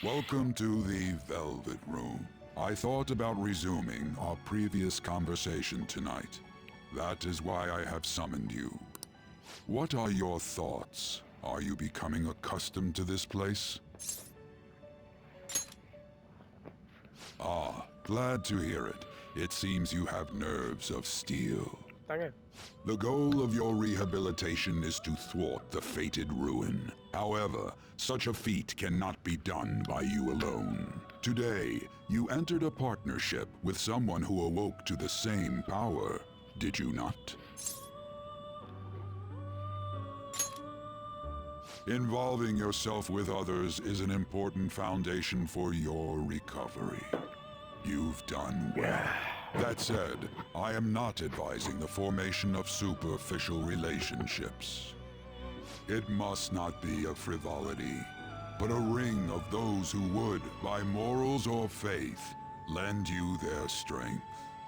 Welcome to the Velvet Room. I thought about resuming our previous conversation tonight. That is why I have summoned you. What are your thoughts? Are you becoming accustomed to this place? Ah, glad to hear it. It seems you have nerves of steel. Tangan. The goal of your rehabilitation is to thwart the fated ruin. However, such a feat cannot be done by you alone. Today, you entered a partnership with someone who awoke to the same power, did you not? Involving yourself with others is an important foundation for your recovery. You've done well. That said, I am not advising the formation of superficial relationships. It must not be a frivolity, but a ring of those who would, by morals or faith, lend you their strength.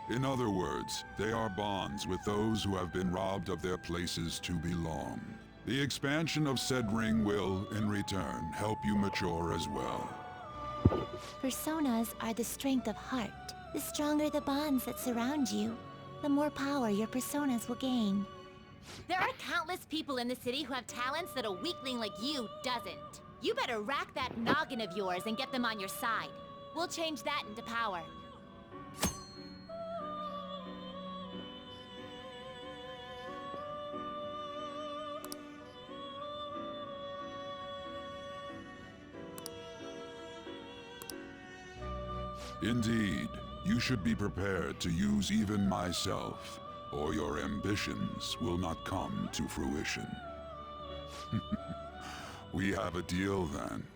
In other words, they are bonds with those who have been robbed of their places to belong. The expansion of said ring will, in return, help you mature as well. Personas are the strength of heart. The stronger the bonds that surround you, the more power your personas will gain. There are countless people in the city who have talents that a weakling like you doesn't. You better rack that noggin of yours and get them on your side. We'll change that into power. Indeed, you should be prepared to use even myself, or your ambitions will not come to fruition. We have a deal then.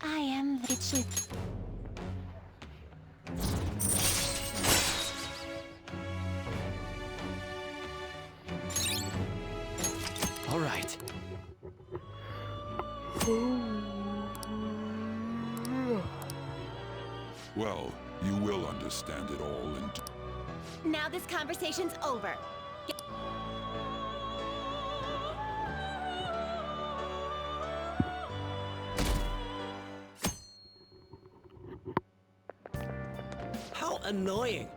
I am the chip. All right. Well, you will understand it all in Now this conversation's over. How annoying.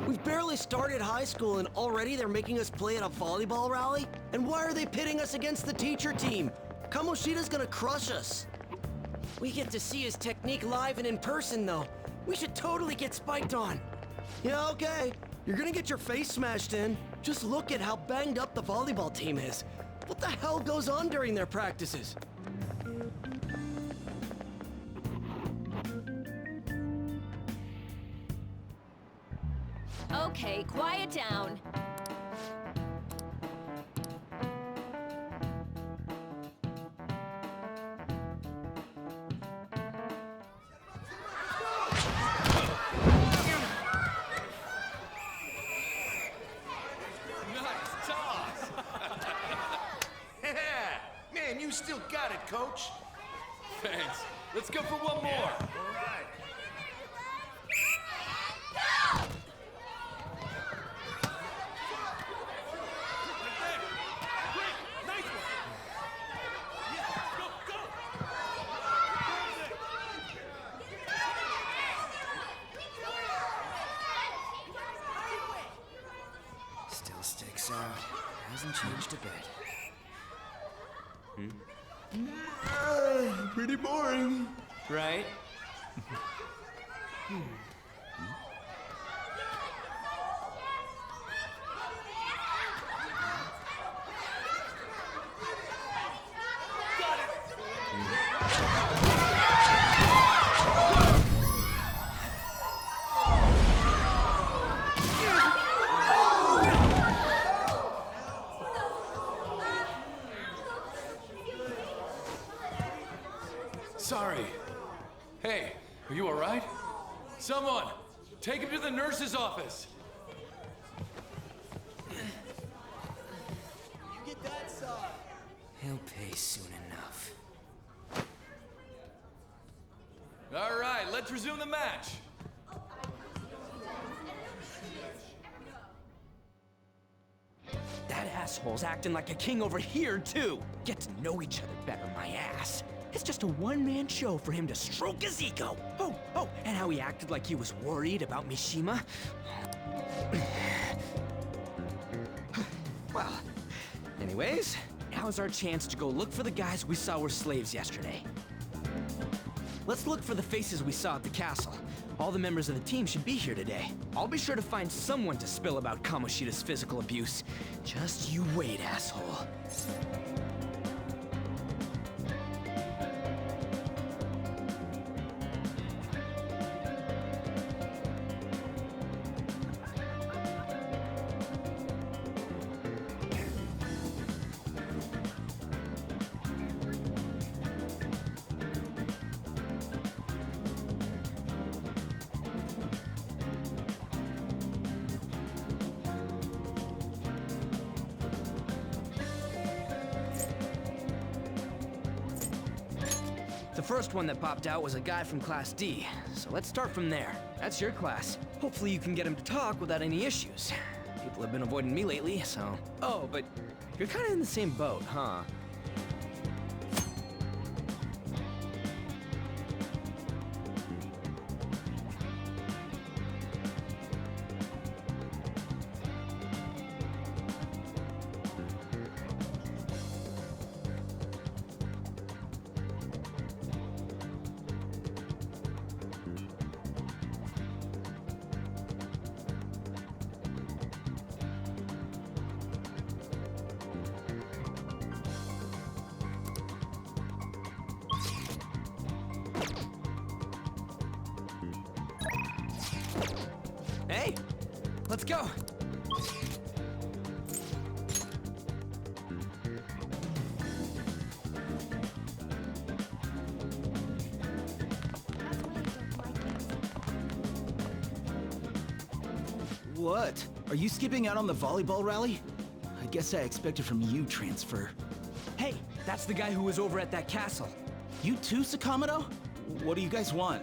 We've barely started high school and already they're making us play at a volleyball rally? And why are they pitting us against the teacher team? Kamoshida's gonna crush us. We get to see his technique live and in person, though. We should totally get spiked on. Yeah, okay. You're gonna get your face smashed in. Just look at how banged up the volleyball team is. What the hell goes on during their practices? Okay, quiet down. Man, you still got it, Coach. Thanks. Let's go for one more. Still sticks out. Hasn't changed a bit. Pretty boring. Right? Take him to the nurse's office. He'll pay soon enough. All right, let's resume the match. That asshole's acting like a king over here, too. Get to know each other better, my ass. It's just a one-man show for him to stroke his ego. Oh, and how he acted like he was worried about Mishima. Well, anyways, now's our chance to go look for the guys we saw were slaves yesterday. Let's look for the faces we saw at the castle. All the members of the team should be here today. I'll be sure to find someone to spill about Kamoshida's physical abuse. Just you wait, asshole. The first one that popped out was a guy from Class D, so let's start from there. That's your class. Hopefully you can get him to talk without any issues. People have been avoiding me lately, so... Oh, but you're kinda in the same boat, huh? Hey, let's go. What? Are you skipping out on the volleyball rally? I guess I expected from you, Transfer. Hey, that's the guy who was over at that castle. You too, Sakamoto? What do you guys want?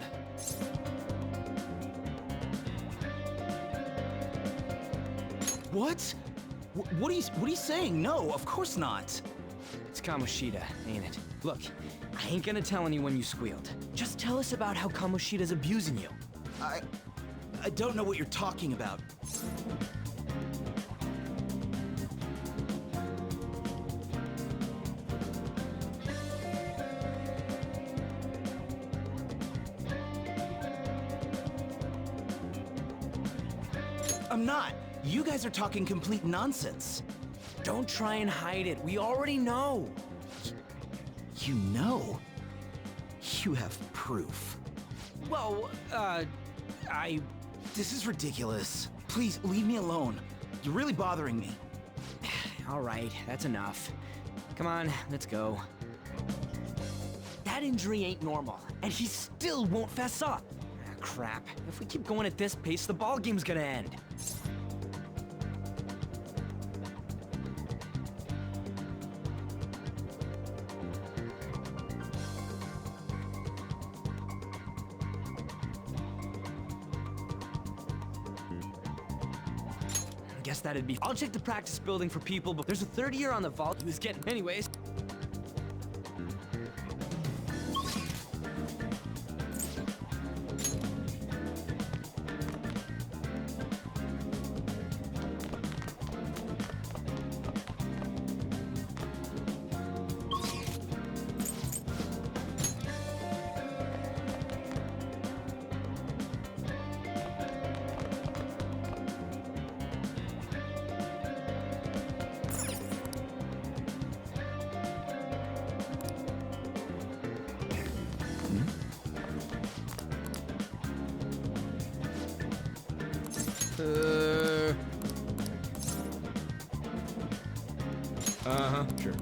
What? What are you saying? No, of course not. It's Kamoshida, ain't it? Look, I ain't gonna tell anyone you squealed. Just tell us about how Kamoshida's abusing you. I don't know what you're talking about. I'm not. You guys are talking complete nonsense. Don't try and hide it. We already know. You know? You have proof. Well, This is ridiculous. Please, leave me alone. You're really bothering me. All right, that's enough. Come on, let's go. That injury ain't normal, and he still won't fess up. Ah, crap. If we keep going at this pace, the ball game's gonna end. Guess that'd be... I'll check the practice building for people, but there's a third year on the vault who's getting... Anyways... Uh-huh, sure.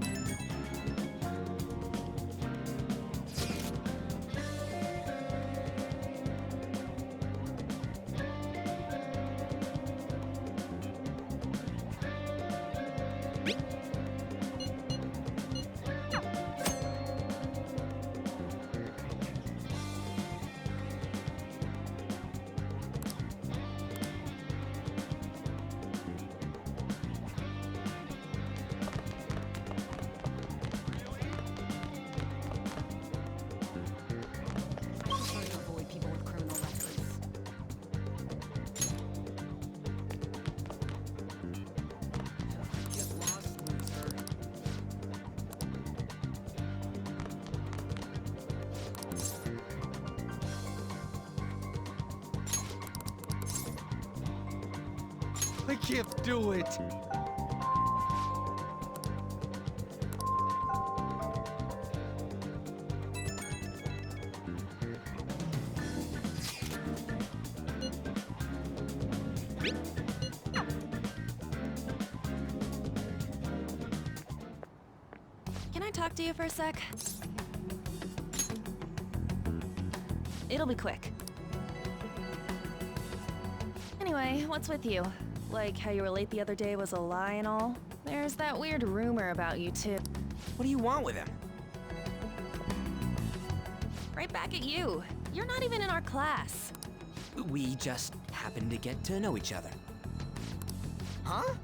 I can't do it. Can I talk to you for a sec? It'll be quick. Anyway, what's with you? Like how you were late the other day was a lie and all? There's that weird rumor about you too. What do you want with him? Right back at you. You're not even in our class. We just happen to get to know each other. Huh?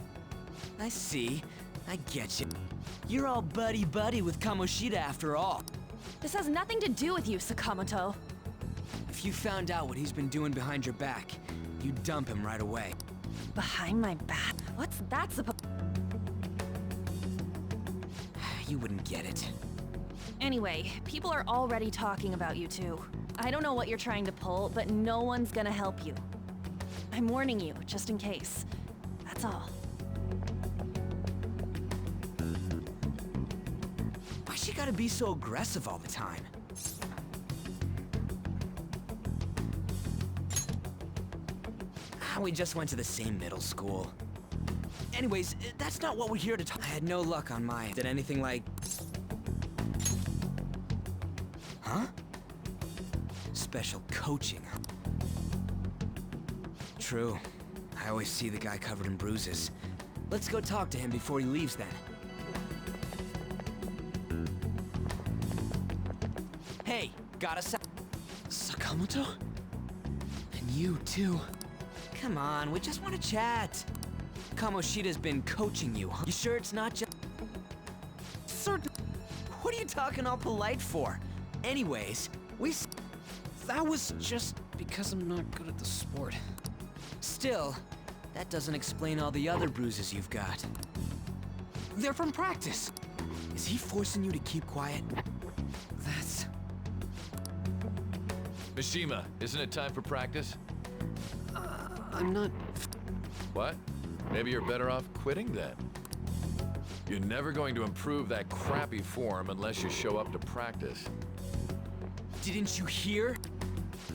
I see. I get you. You're all buddy-buddy with Kamoshida after all. This has nothing to do with you, Sakamoto. If you found out what he's been doing behind your back, you'd dump him right away. Behind my back? What's that supposed? You wouldn't get it. Anyway, people are already talking about you two. I don't know what you're trying to pull, but no one's gonna help you. I'm warning you, just in case. That's all. Why's she gotta be so aggressive all the time? We just went to the same middle school. Anyways, that's not what we're here to talk. I had no luck on my... Did anything like... Huh? Special coaching. True. I always see the guy covered in bruises. Let's go talk to him before he leaves then. Hey, got a Sakamoto? And you too. Come on, we just want to chat. Kamoshida's been coaching you, huh? You sure it's not just... Sir, what are you talking all polite for? Anyways, that was just because I'm not good at the sport. Still, that doesn't explain all the other bruises you've got. They're from practice. Is he forcing you to keep quiet? That's... Mishima, isn't it time for practice? I'm not... What? Maybe you're better off quitting then. You're never going to improve that crappy form unless you show up to practice. Didn't you hear?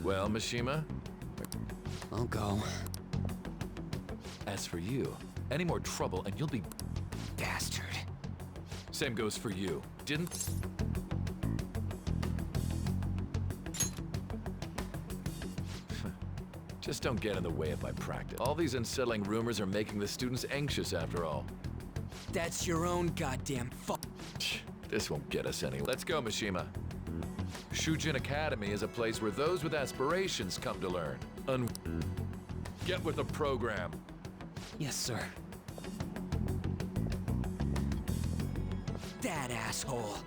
Well, Mishima, I'll go. as for you, any more trouble and you'll be... Bastard. Same goes for you. Didn't... Just don't get in the way of my practice. All these unsettling rumors are making the students anxious after all. That's your own goddamn fault. This won't get us anywhere. Let's go, Mishima. Shujin Academy is a place where those with aspirations come to learn. Get with the program. Yes, sir. That asshole.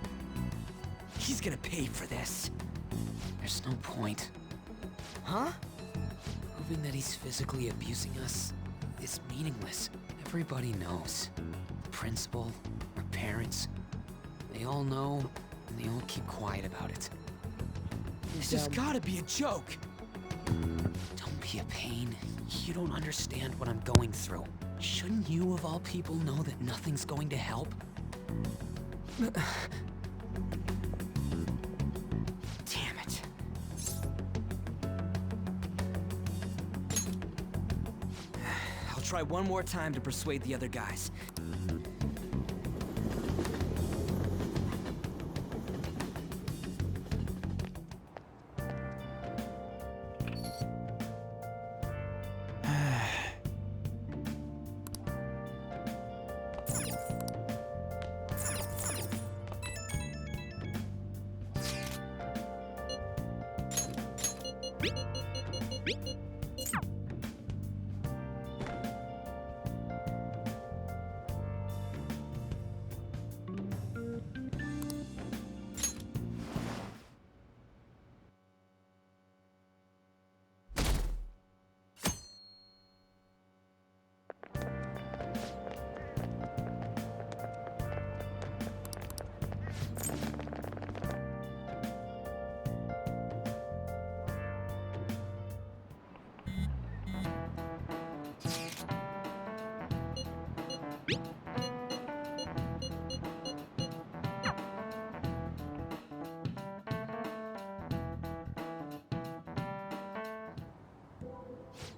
He's gonna pay for this. There's no point. Huh? Proving that he's physically abusing us is meaningless. Everybody knows. The principal, our parents, they all know, and they all keep quiet about it. This has gotta be a joke. Don't be a pain. You don't understand what I'm going through. Shouldn't you, of all people, know that nothing's going to help? Damn it. I'll try one more time to persuade the other guys.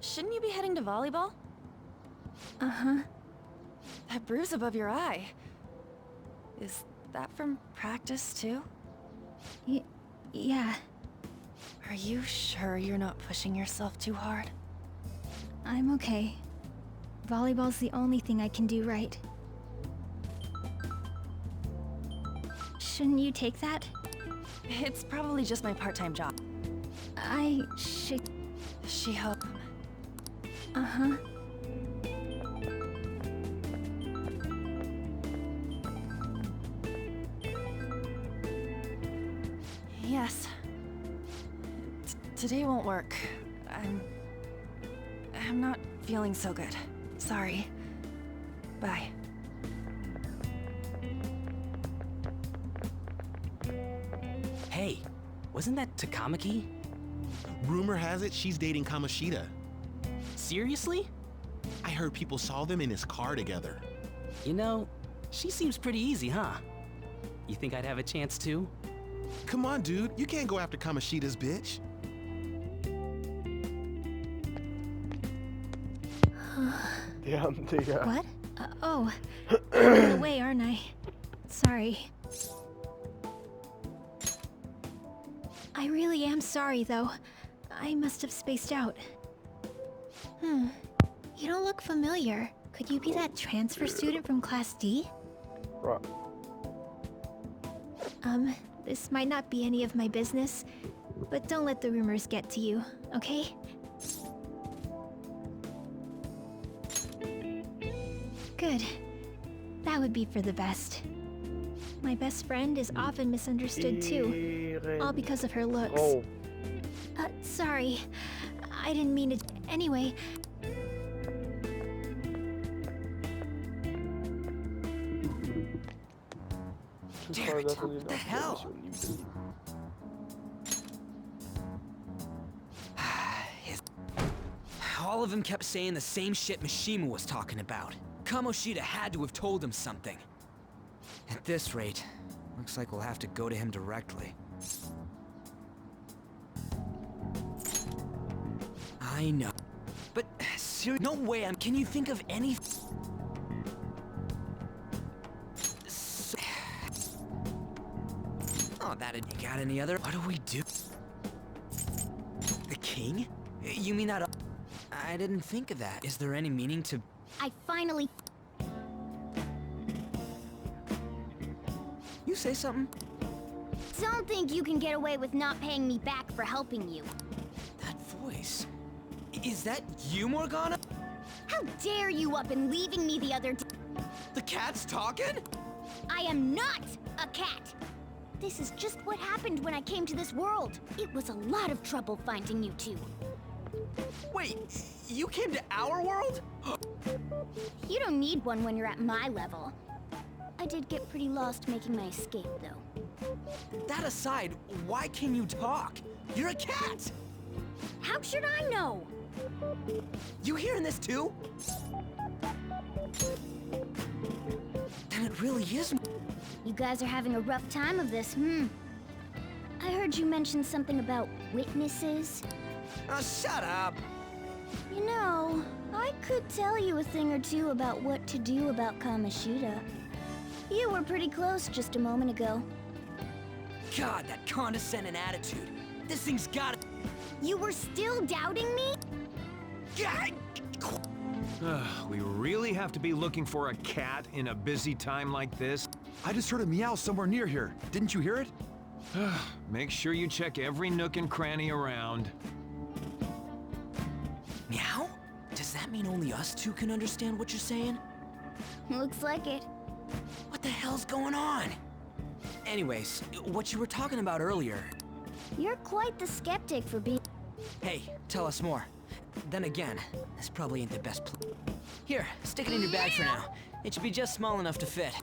Shouldn't you be heading to volleyball? Uh-huh. That bruise above your eye. Is that from practice, too? Yeah. Are you sure you're not pushing yourself too hard? I'm okay. Volleyball's the only thing I can do right. Shouldn't you take that? It's probably just my part-time job. I should... She hope. Uh-huh. Yes. Today won't work. I'm not feeling so good. Sorry. Bye. Hey, wasn't that Takamaki? Rumor has it she's dating Kamoshida. Seriously? I heard people saw them in his car together. You know, she seems pretty easy, huh? You think I'd have a chance too? Come on, dude. You can't go after Kamoshida's bitch. Damn, Digga. What? Oh. I'm away, aren't I? Sorry. I really am sorry, though. I must have spaced out. You don't look familiar. Could you be that transfer student from Class D? Right. This might not be any of my business, but don't let the rumors get to you, okay? Good. That would be for the best. My best friend is often misunderstood too, all because of her looks. Oh. Sorry. I didn't mean to... Anyway... Damn it, what the hell? All of them kept saying the same shit Mishima was talking about. Kamoshida had to have told him something. At this rate, looks like we'll have to go to him directly. I know. But, seriously, no way, can you think of any... Oh, you got any other... What do we do? The king? You mean that... I didn't think of that. Is there any meaning to... I finally... You say something? Don't think you can get away with not paying me back for helping you. That voice... Is that you, Morgana? How dare you up and leaving me the other day? The cat's talking? I am not a cat! This is just what happened when I came to this world. It was a lot of trouble finding you two. Wait, you came to our world? You don't need one when you're at my level. I did get pretty lost making my escape, though. That aside, why can you talk? You're a cat! How should I know? You hearing this too? Then it really is... You guys are having a rough time of this, I heard you mention something about witnesses. Oh, shut up! You know, I could tell you a thing or two about what to do about Kamoshida. You were pretty close just a moment ago. God, that condescending attitude. This thing's got it. You were still doubting me? We really have to be looking for a cat in a busy time like this? I just heard a meow somewhere near here. Didn't you hear it? Make sure you check every nook and cranny around. Meow? Does that mean only us two can understand what you're saying? Looks like it. What the hell's going on? Anyways, what you were talking about earlier. You're quite the skeptic for being... Hey, tell us more. Then again, this probably ain't the best Here, stick it in your bag for now. It should be just small enough to fit.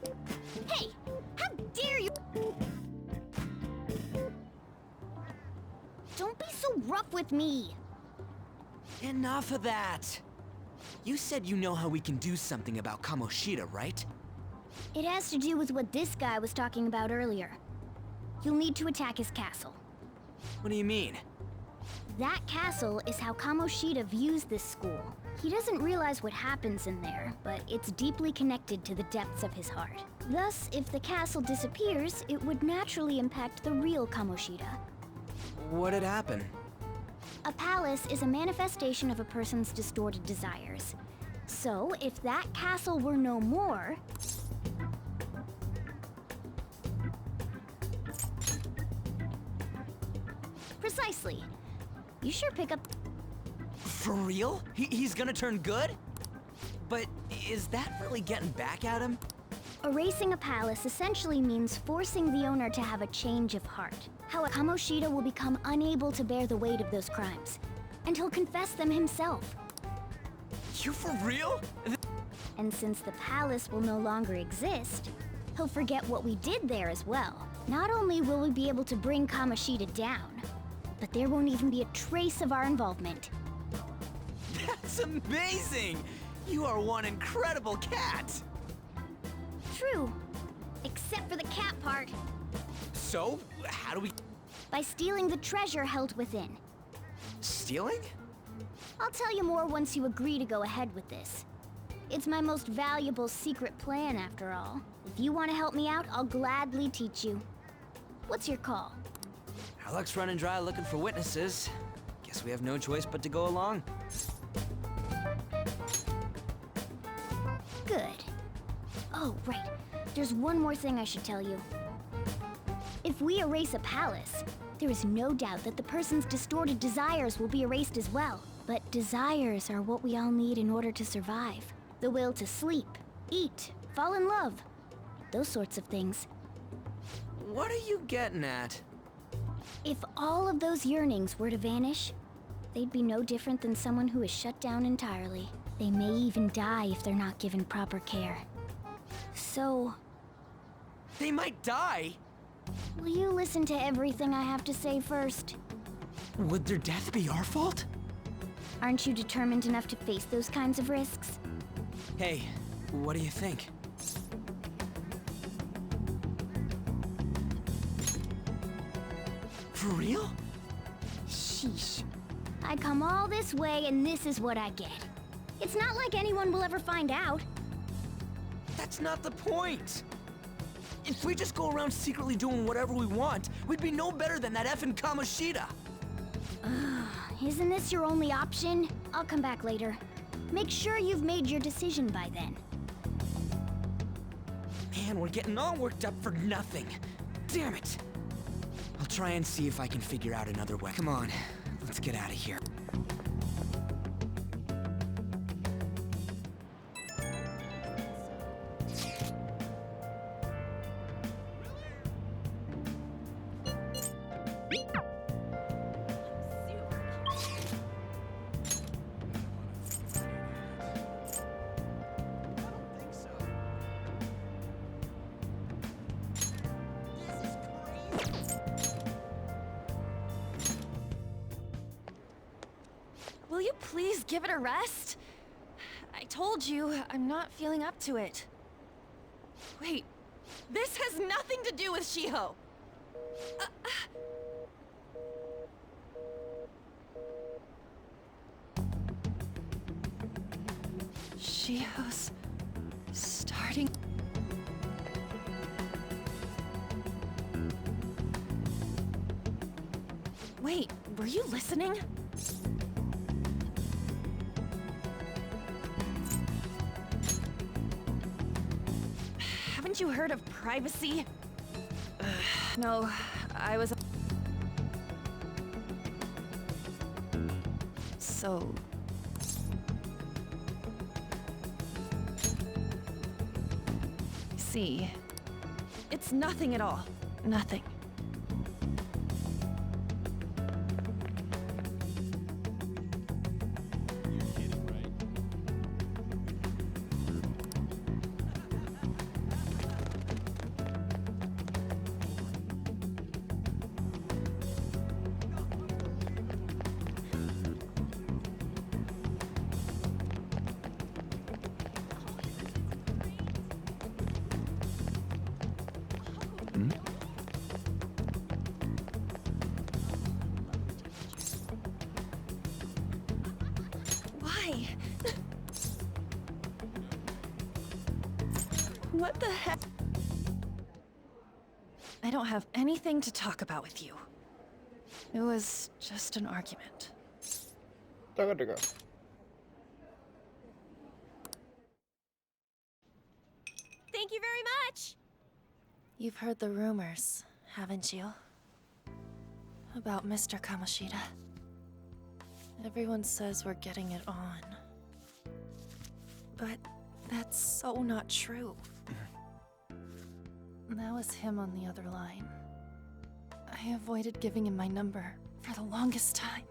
Hey! How dare you! Don't be so rough with me! Enough of that! You said you know how we can do something about Kamoshida, right? It has to do with what this guy was talking about earlier. You'll need to attack his castle. What do you mean? That castle is how Kamoshida views this school. He doesn't realize what happens in there, but it's deeply connected to the depths of his heart. Thus, if the castle disappears, it would naturally impact the real Kamoshida. What'd happen? A palace is a manifestation of a person's distorted desires. So, if that castle were no more... Precisely. You sure pick up... For real? He's gonna turn good? But is that really getting back at him? Erasing a palace essentially means forcing the owner to have a change of heart. How Kamoshida will become unable to bear the weight of those crimes, and he'll confess them himself. You for real? And since the palace will no longer exist, he'll forget what we did there as well. Not only will we be able to bring Kamoshida down, but there won't even be a trace of our involvement. That's amazing! You are one incredible cat! True. Except for the cat part. So, how do we... By stealing the treasure held within. Stealing? I'll tell you more once you agree to go ahead with this. It's my most valuable secret plan, after all. If you want to help me out, I'll gladly teach you. What's your call? Our luck's running dry looking for witnesses. Guess we have no choice but to go along. Good. Oh, right. There's one more thing I should tell you. If we erase a palace, there is no doubt that the person's distorted desires will be erased as well. But desires are what we all need in order to survive. The will to sleep, eat, fall in love. Those sorts of things. What are you getting at? If all of those yearnings were to vanish, they'd be no different than someone who is shut down entirely. They may even die if they're not given proper care. So... They might die? Will you listen to everything I have to say first? Would their death be our fault? Aren't you determined enough to face those kinds of risks? Hey, what do you think? For real? Sheesh. I come all this way and this is what I get. It's not like anyone will ever find out. That's not the point! If we just go around secretly doing whatever we want, we'd be no better than that effing Kamoshida! Isn't this your only option? I'll come back later. Make sure you've made your decision by then. Man, we're getting all worked up for nothing. Damn it! I'll try and see if I can figure out another way. Come on, let's get out of here. Will you please give it a rest? I told you, I'm not feeling up to it. Wait, this has nothing to do with Shiho! Shiho's starting... Wait, were you listening? Haven't you heard of privacy? No, I was... So... See, it's nothing at all. Nothing. What the heck? I don't have anything to talk about with you. It was just an argument. Teka. Thank you very much! You've heard the rumors, haven't you? About Mr. Kamoshida. Everyone says we're getting it on. But that's so not true. That was him on the other line. I avoided giving him my number for the longest time.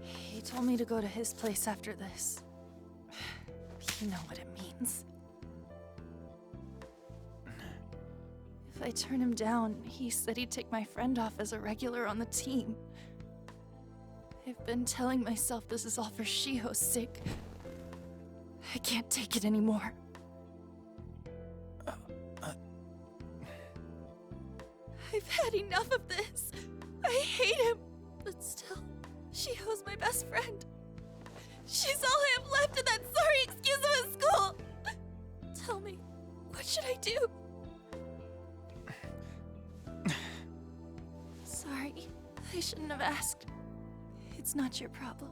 He told me to go to his place after this. You know what it means. If I turn him down, he said he'd take my friend off as a regular on the team. I've been telling myself this is all for Shiho's sake. I can't take it anymore. I've had enough of this. I hate him. But still, Shiho's my best friend. She's all I have left in that sorry excuse of a school. Tell me, what should I do? Sorry, I shouldn't have asked. It's not your problem.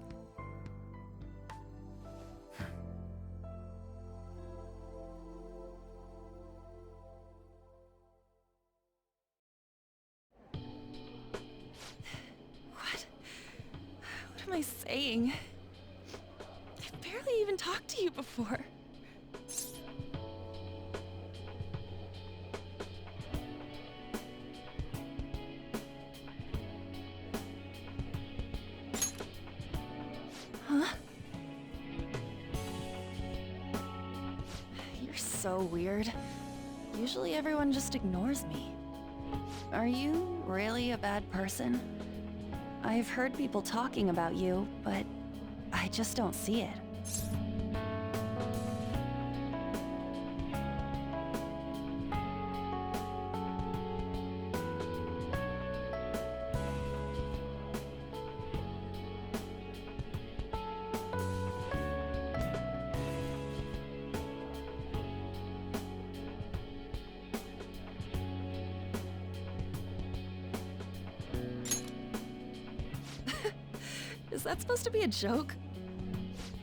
What am I saying? I've barely even talked to you before. Huh? You're so weird. Usually everyone just ignores me. Are you really a bad person? I've heard people talking about you, but I just don't see it. Is that supposed to be a joke?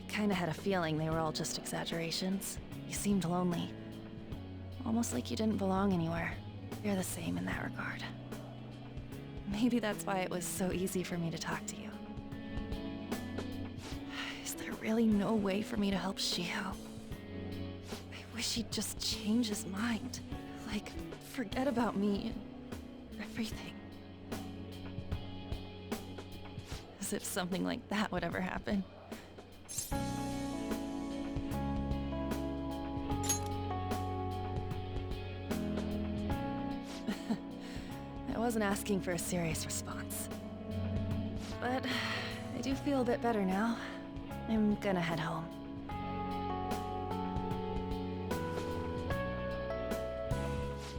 Kinda had a feeling they were all just exaggerations. You seemed lonely. Almost like you didn't belong anywhere. You're the same in that regard. Maybe that's why it was so easy for me to talk to you. Is there really no way for me to help Shiho? I wish he'd just change his mind. Like, forget about me and everything. As if something like that would ever happen. I wasn't asking for a serious response. But I do feel a bit better now. I'm gonna head home.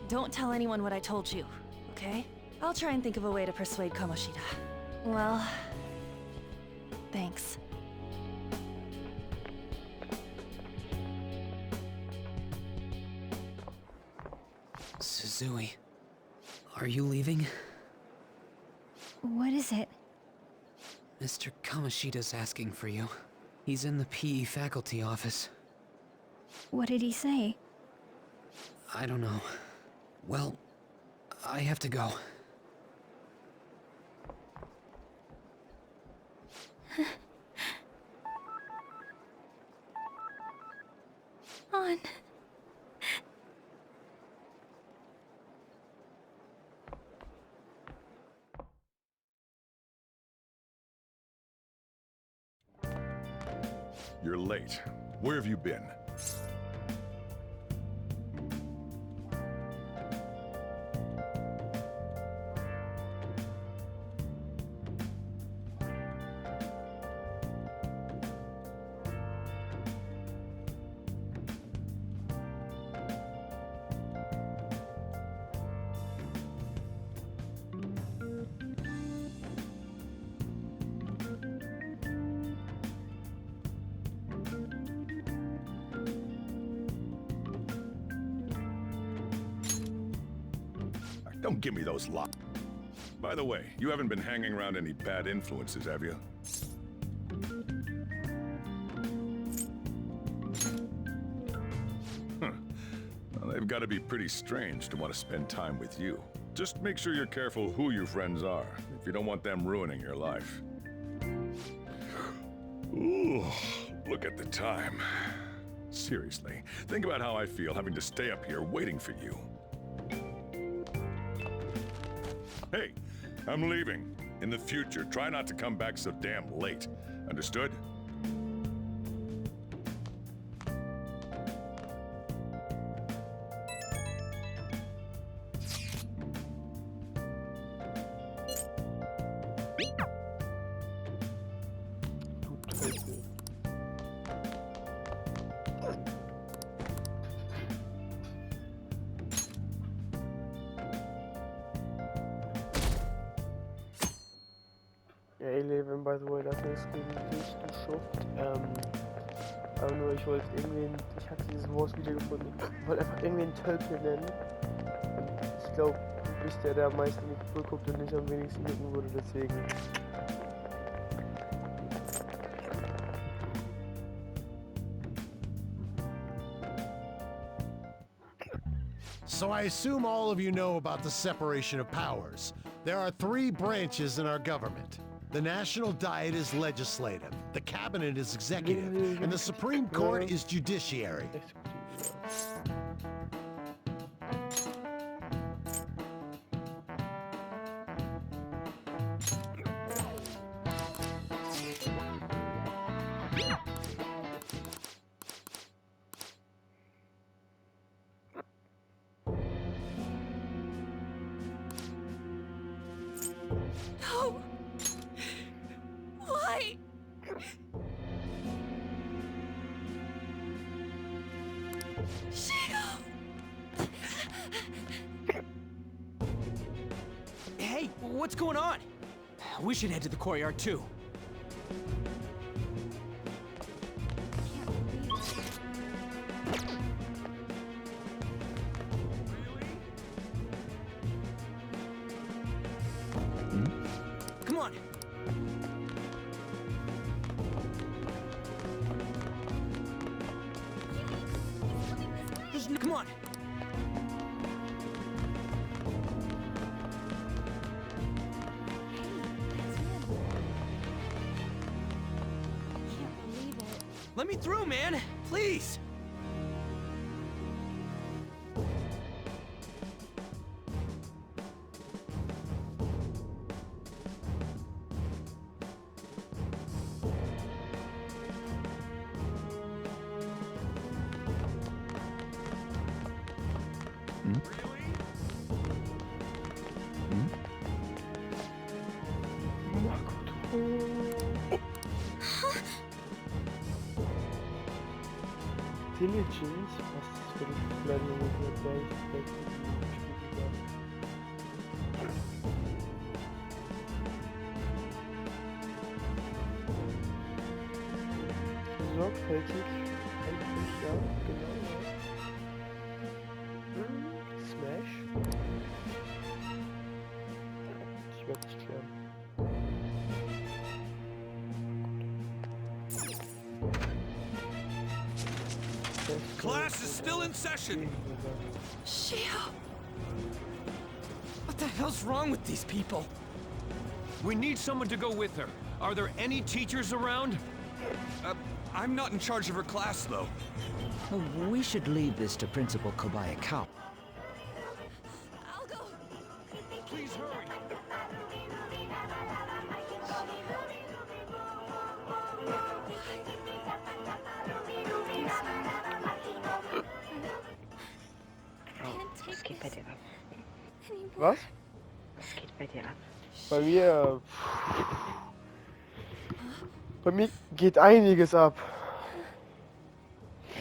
Don't tell anyone what I told you, okay? I'll try and think of a way to persuade Kamoshida. Well, thanks. Suzui, are you leaving? What is it? Mr. Kamoshida's asking for you. He's in the PE faculty office. What did he say? I don't know. Well, I have to go. On. You're late. Where have you been? Don't give me those lots. By the way, you haven't been hanging around any bad influences, have you? Well, they've got to be pretty strange to want to spend time with you. Just make sure you're careful who your friends are, if you don't want them ruining your life. Ooh, look at the time. Seriously, think about how I feel having to stay up here waiting for you. Hey, I'm leaving. In the future, try not to come back so damn late. Understood? Ja, A11, by the way, das ist richtig geschufft. Aber nur, ich wollte irgendwen, ich hatte dieses Wars-Video gefunden, ich wollte einfach irgendwen Tölpel nennen. Und ich glaube, du bist der am meisten geguckt guckt und nicht am wenigsten gucken wurde, deswegen. So I assume all of you know about the separation of powers. There are 3 branches in our government. The National Diet is legislative, the Cabinet is executive, and the Supreme Court is judiciary. No! Why? Shido! Hey, what's going on? We should head to the courtyard too. Come on. Come on. Let me through, man. Please. Diligence, was ist für die kleine Gleich. Sorgfältig, eigentlich ja, genau. Smash. Ich werde nicht klären. Class is still in session. Shio! What the hell's wrong with these people? We need someone to go with her. Are there any teachers around? I'm not in charge of her class, though. Oh, we should leave this to Principal Kobayakawa. I'll go. Please hurry. Was geht bei dir ab? Was? Was geht bei dir ab? Bei mir geht einiges ab.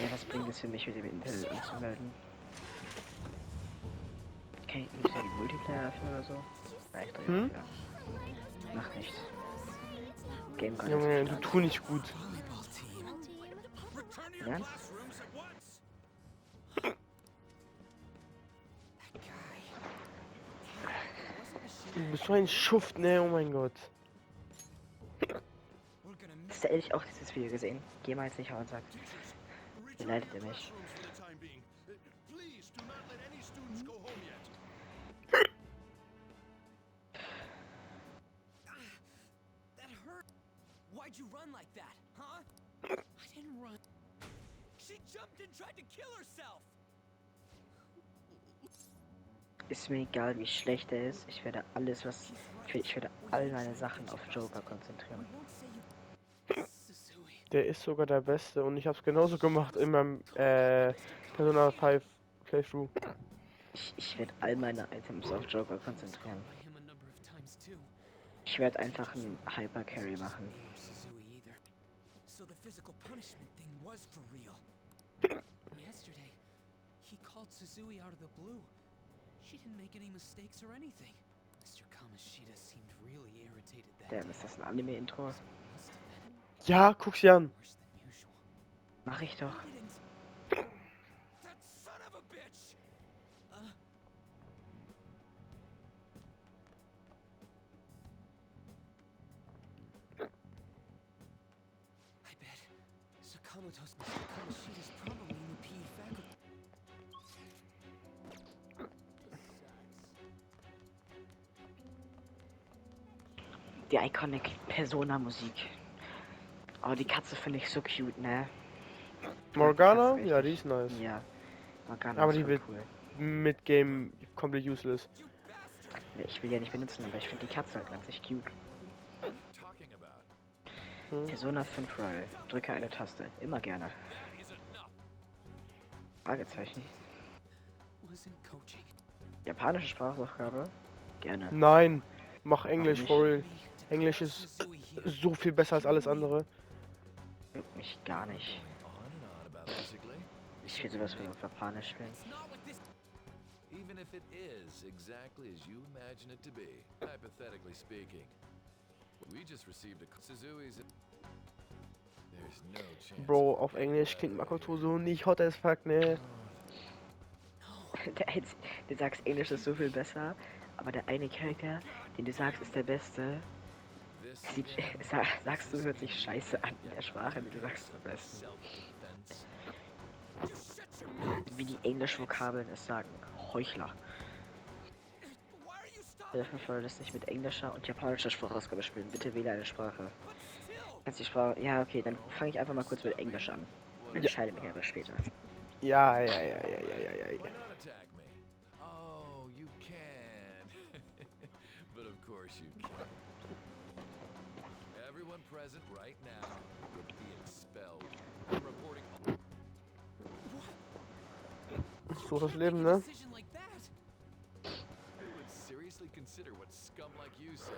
Ja, was bringt es für mich, mit dem Internet anzumelden? Kann ich nicht so die Multiplayer öffnen oder so? Reicht doch ja. Mach nichts. Game gar Junge, du tu nicht gut. Ja? bist so ein Schuft, ne? Oh mein Gott. Hast du ehrlich auch dieses Video gesehen? Geh mal jetzt nicht und sag, beleidigt er mich. That hurt. Why'd you run like that, huh? I didn't run. She jumped and tried to kill herself. Ist mir egal, wie schlecht er ist. Ich werde alles, was... Ich werde all meine Sachen auf Joker konzentrieren. Der ist sogar der Beste und ich hab's genauso gemacht in meinem Persona 5 Playthrough. Ich werde all meine Items auf Joker konzentrieren. Ich werde einfach einen Hyper Carry machen. So the physical punishment thing was for real. Yesterday, he called Suzui out of the blue. She didn't make any mistakes or anything. Mr. Kamishita seemed really irritated that Damn, ist das ein Anime-Intro? Ja, guck sie an. Mach ich doch. That son of a bitch! I bet Sakamoto's Mr. Kamishita's probably in the PE faculty. Die Iconic Persona-Musik. Oh, die Katze finde ich so cute, ne? Morgana? Ja, die ist nice. Ja. Morgana Aber ist die voll wird cool. mit Game komplett useless. Ja, ich will ja nicht benutzen, aber ich finde die Katze halt ganz echt cute. Persona 5 Roll. Drücke eine Taste. Immer gerne. Fragezeichen. Japanische Sprachaufgabe? Gerne. Nein, mach Englisch, for real. Englisch ist so viel besser als alles andere. Juckt mich gar nicht. Ich will sowas für auf Japanisch spielen. Even if it is exactly as you imagine it to be, hypothetically speaking. We just received a Suzui's. There's no chance. Bro, auf Englisch klingt Makoto so nicht hot as fuck, ne? Du sagst, Englisch ist so viel besser, aber der eine Charakter, den du sagst, ist der beste. Sagst du, hört sich scheiße an in der Sprache, die du sagst, am besten. Wie die Englisch-Vokabeln es sagen. Heuchler. Ich soll das nicht mit englischer und japanischer Sprachausgabe spielen. Bitte wähle eine Sprache. Kannst die Sprache. Ja, okay, dann fange ich einfach mal kurz mit Englisch an. Und entscheide mich aber später. Ja. Oh, you can. But of course you can. Everyone present right now will be expelled. I'm reporting. So das Leben, ne? I would seriously consider what scum like you say.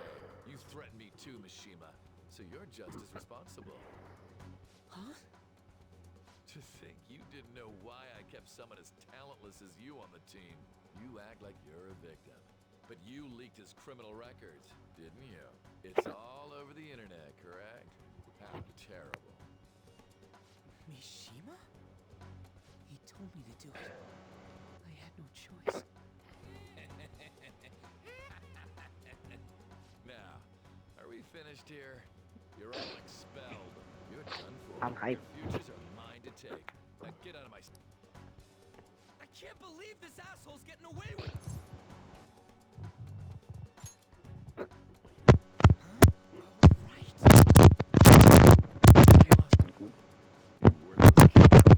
You threatened me too, Mishima. So you're just as responsible. Huh? To think you didn't know why I kept someone as talentless as you on the team. You act like you're a victim. But you leaked his criminal records, didn't you? It's all over the internet, correct? How terrible. Mishima? He told me to do it. I had no choice. Now, are we finished here? You're all expelled. You're done for. I'm hype. Your futures are mine to take. Now get out of my... I can't believe this asshole's getting away with it.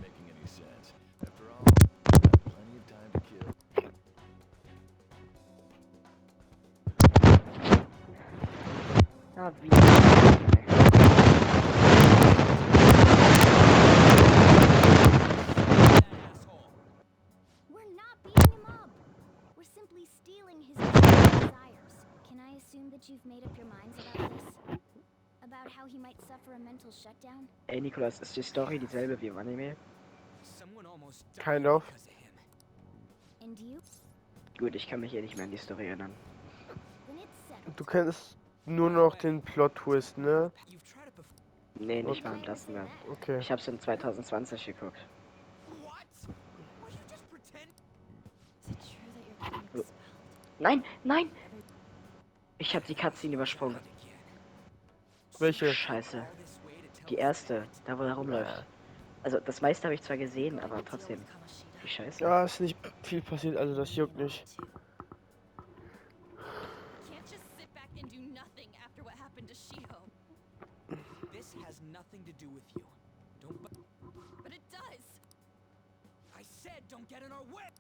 Making any sense. After all, I've got plenty of time to kill. Ja, wie. We're not beating him up. We're simply stealing his desires. Can I assume that you've made up your minds about this? About how he might suffer a mental shutdown? Ey, Nikolas, ist die Story dieselbe wie im Anime? Kind of. And you? Gut, ich kann mich hier nicht mehr an die Story erinnern. Then it's settled. Du kennst nur noch den Plot-Twist, ne? Nee, nicht mal im ersten Mal. Okay. Ich hab's in 2020 geguckt. Nein, nein! Ich habe die Cutscene übersprungen. Welche? Scheiße. Die erste, da wo er rumläuft. Also das meiste habe ich zwar gesehen, aber trotzdem. Wie scheiße. Ja, ist nicht viel passiert, also das juckt nicht. Can't just sit back and do nothing after what happened to Shiho. This has nothing to do with you. Don't. But it does. I said don't get in our way.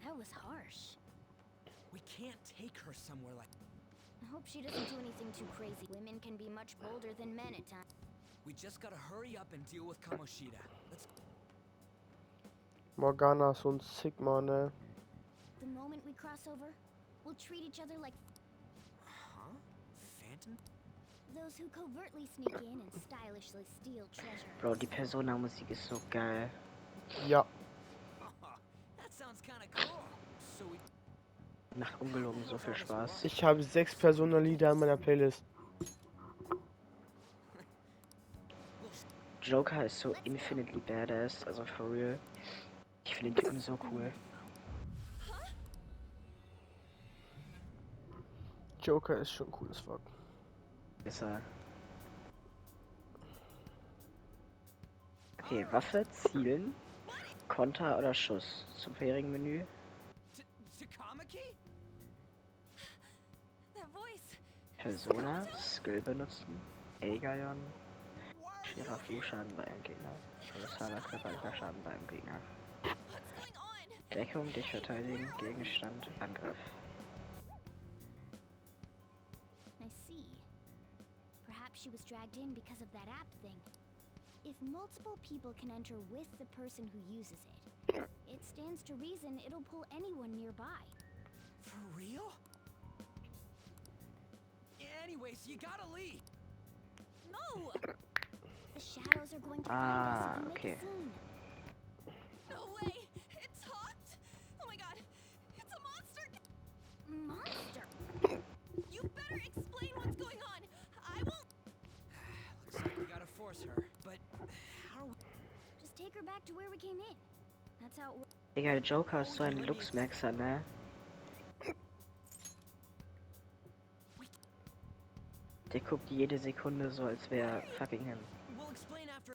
That was harsh. We can't take her somewhere like. I hope she doesn't do anything too crazy. Women can be much bolder than men at times. We just gotta hurry up and deal with Kamoshida. Let's. Morgana ist so ein Sigma, ne? The moment we cross over, we'll treat each other like Huh? Phantom? those who covertly sneak in and stylishly steal treasure. Bro, die Persona-Musik ist so geil. Ja. That sounds kind of cool. So we. Macht ungelogen so viel Spaß. Ich habe 6 Persona-Lieder in meiner Playlist. Joker ist so infinitely badass, also for real. Ich finde den Typen so cool. Joker ist schon cool as fuck. Ist er. Okay, Waffe, Zielen, Konter oder Schuss. Zum vorherigen Menü. Takamaki? That voice. Persona, Skill benutzen, Aegon, schwerer Flugschaden bei einem Gegner, kolossaler körperlicher Schaden bei einem Gegner. Deckung, dich verteidigen, Gegenstand, Angriff. I see. Perhaps she was dragged in because of that app thing. If multiple people can enter with the person who uses it, it stands to reason it'll pull anyone nearby. For real? Anyways, you gotta leave. No! The shadows are going to find us and make okay. a scene. No way! It's hot! Oh my god! It's a monster! Monster? You better explain what's going on! I won't. Looks like we gotta force her, but how are we? Just take her back to where we came in. That's how it works. Digga, der Joker ist so ein Luxmaxer, ne? Der guckt jede Sekunde so, als wäre fucking him. We'll explain after.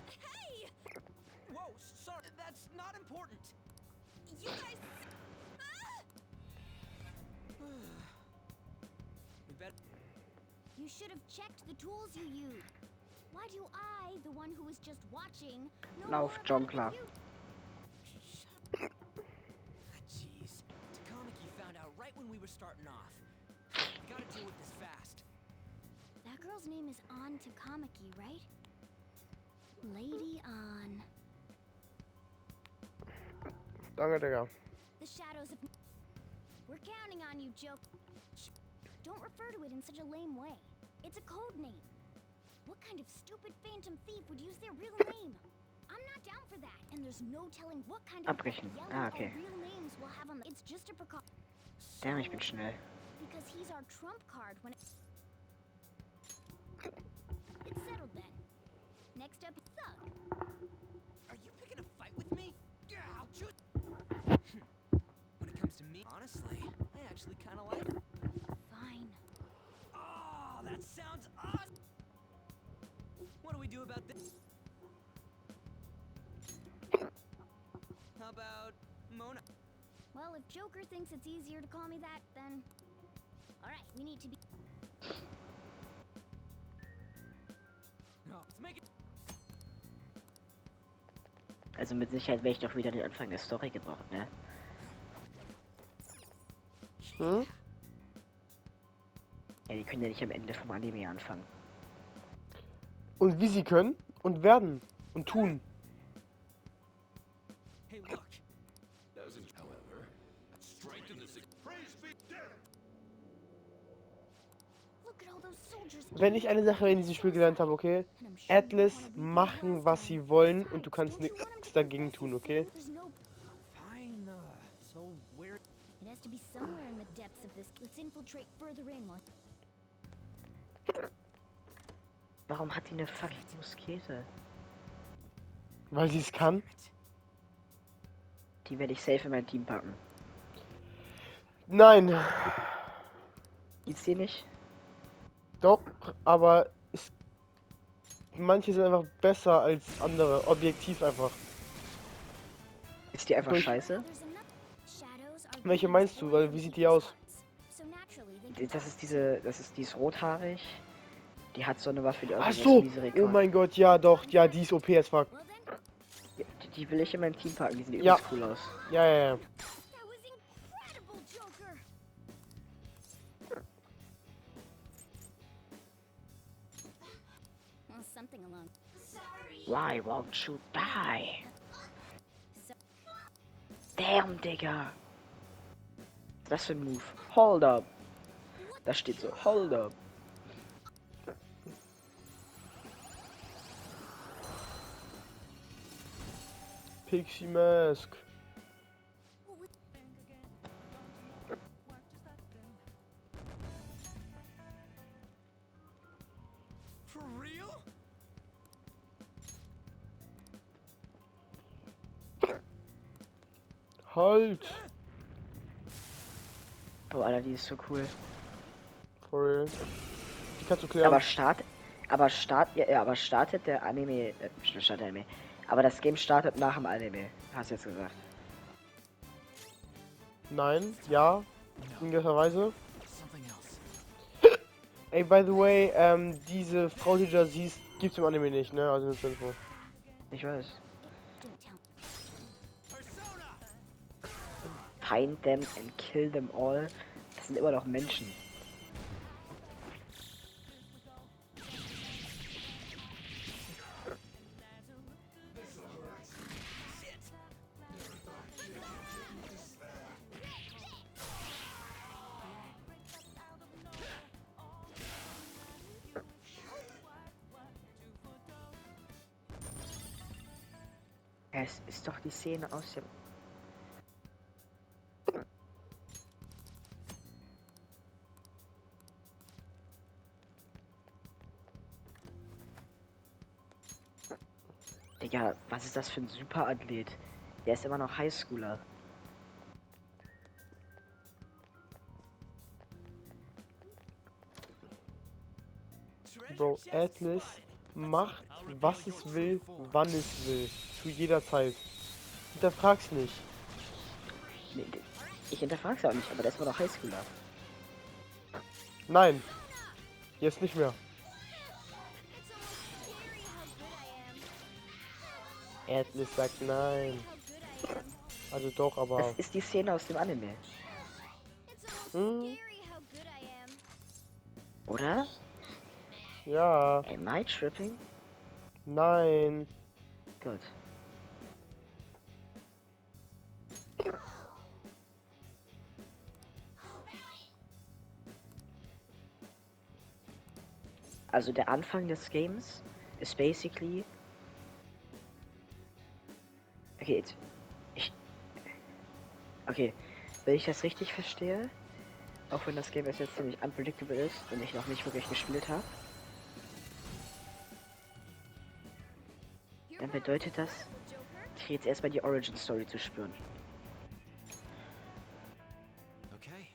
Hey! Whoa, sorry, that's not important. You guys. We better. You should have checked the tools you used. Why do I, the one who was just watching, know Lauf, more John about klar. you? Jeez. Takamaki found out right when we were starting off. We gotta deal with this fast. That girl's name is An Takamaki, right? Lady An. Danke, Digga. The shadows of... We're counting on you, Joe. Don't refer to it in such a lame way. It's a code name. What kind of stupid phantom thief would use their real name? I'm not down for that. And there's no telling what kind of Abbrechen. yellow Ah, okay. real names we'll have on the... It's just a precaution. Damn, ich bin schnell. Because he's our trump card when it's settled then. Next up, Thug. Are you picking a fight with me? Yeah, I'll choose. When it comes to me, honestly, I actually kind of like her. Fine. Oh, that sounds awesome. What do we do about this? How about Mona? Well, if Joker thinks it's easier to call me that, then... Alright, we need to be... No, let's make it. Also mit Sicherheit werde ich doch wieder den Anfang der Story gebraucht, ne? Hm? Ja, die können ja nicht am Ende vom Anime anfangen. Und wie sie können und werden und tun. Hey, look. Doesn't, however, strengthen the praise be dead. Look at all those soldiers. Wenn ich eine Sache in diesem Spiel gelernt habe, okay? Atlas machen, was sie wollen und du kannst nichts dagegen tun, okay? Fine, so where? It has to be somewhere in the depths of this. Let's infiltrate further in, Mark. Warum hat die eine fucking Muskete? Weil sie es kann? Die werde ich safe in mein Team packen. Nein. Gibt's die nicht? Doch, aber manche sind einfach besser als andere. Objektiv einfach. Ist die einfach scheiße? Welche meinst du? Weil, wie sieht die aus? Die ist rothaarig. Die hat so eine Waffe, die Ach aussieht so! wie Misery. Oh mein Gott, ja doch. Ja, die ist OP as fuck. Die will ich in mein Team packen, die sieht Ja. übelst cool aus. Ja, ja, ja. Why won't you die? Damn, Digga. Was ist das für ein Move? Hold up. Da steht so, hold up. Pixie Mask. For real? Halt! Oh, Alter, die ist so cool. For real. Die kannst du klären. Aber startet der Anime, startet der Anime. Aber das Game startet nach dem Anime, hast du jetzt gesagt. Nein, ja, in gewisser Weise. Ey, by the way, diese Frau, die du da siehst, gibt's im Anime nicht, ne? Also eine Info. Ich weiß. Find them and kill them all. Das sind immer noch Menschen. Es ist doch die Szene aus dem... Digga, was ist das für ein Superathlet? Der ist immer noch Highschooler. Bro, Atlas macht, was es will, wann es will. Zu jeder Zeit. Hinterfrag's nicht. Nee, ich hinterfrag's auch nicht, aber der ist immer noch Highschooler. Nein. Jetzt nicht mehr. Atlas sagt nein. Also doch, aber... Das ist die Szene aus dem Anime. Hm? Oder? Ja. Am I tripping? Nein. Gut. Also der Anfang des Games ist basically... Okay, jetzt... Okay, wenn ich das richtig verstehe, auch wenn das Game jetzt ziemlich unpredictable ist und ich noch nicht wirklich gespielt habe, dann bedeutet das, ich kriege jetzt erstmal die Origin Story zu spüren. Okay.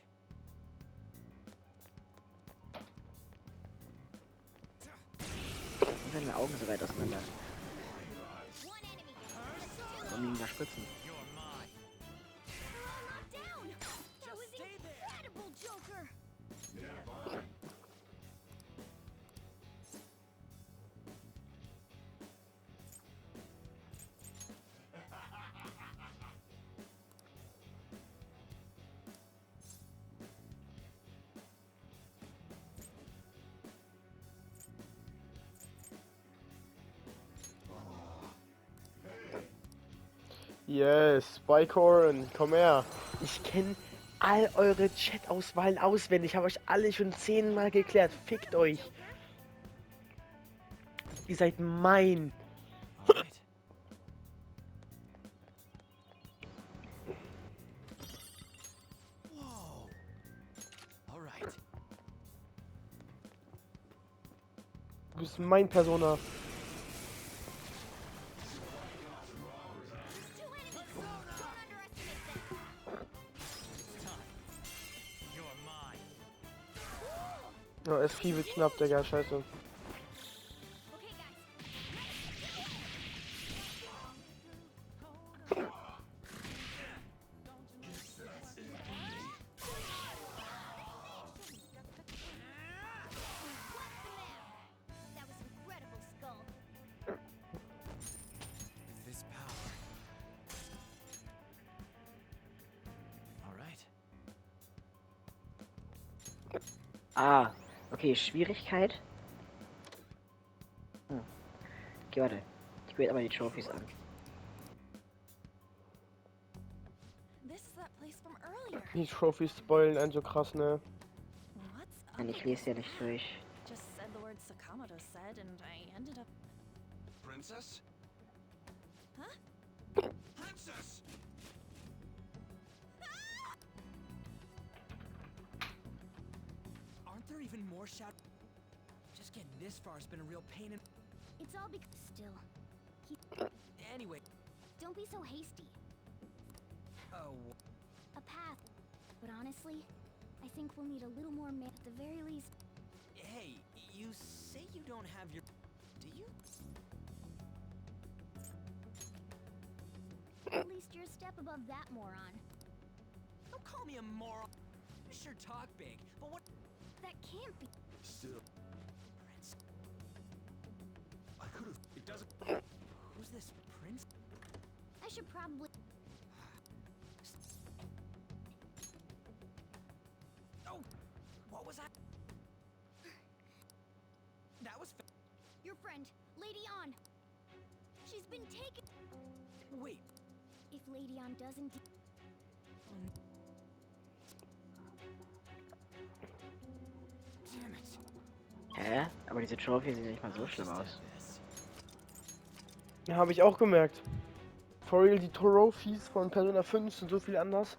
Und seine Augen so weit auseinander. Warum liegen da Spritzen? Yes, Spycorn, komm her. Ich kenne all eure Chat-Auswahlen auswendig. Ich habe euch alle schon 10-mal geklärt. Fickt euch. Ihr seid mein. Du bist mein Persona. Ja, S4 wird knapp, Digga, scheiße. That was incredible, Skull. This power. Alright. Ah, okay, Schwierigkeit. Okay, warte. Ich gucke jetzt aber die Trophies an. This is that place from earlier. Die Trophies spoilen einen so krass, ne? What's Nein, ich lese ja nicht durch. Just said the word Sakamoto said, and I ended up. Princess? Huh? Princess! Aren't there even more shout? Just getting this far has been a real pain in. It's all because still. Anyway. Don't be so hasty. Oh. A path. But honestly, I think we'll need a little more man at the very least. Hey, you say you don't have your. Do you? At least you're a step above that moron. Don't call me a moron. You sure talk big, but what? That can't be. Still. Prince. I could have. It doesn't. Who's this prince? I should probably. Oh, what was that? That was. Your friend, Lady On. She's been taken. Wait. If Lady On doesn't. Damn it. Hä? Aber diese Trophies sehen nicht mal so schlimm aus. Ja, habe ich auch gemerkt. For real, die Trophies von Persona 5 sind so viel anders.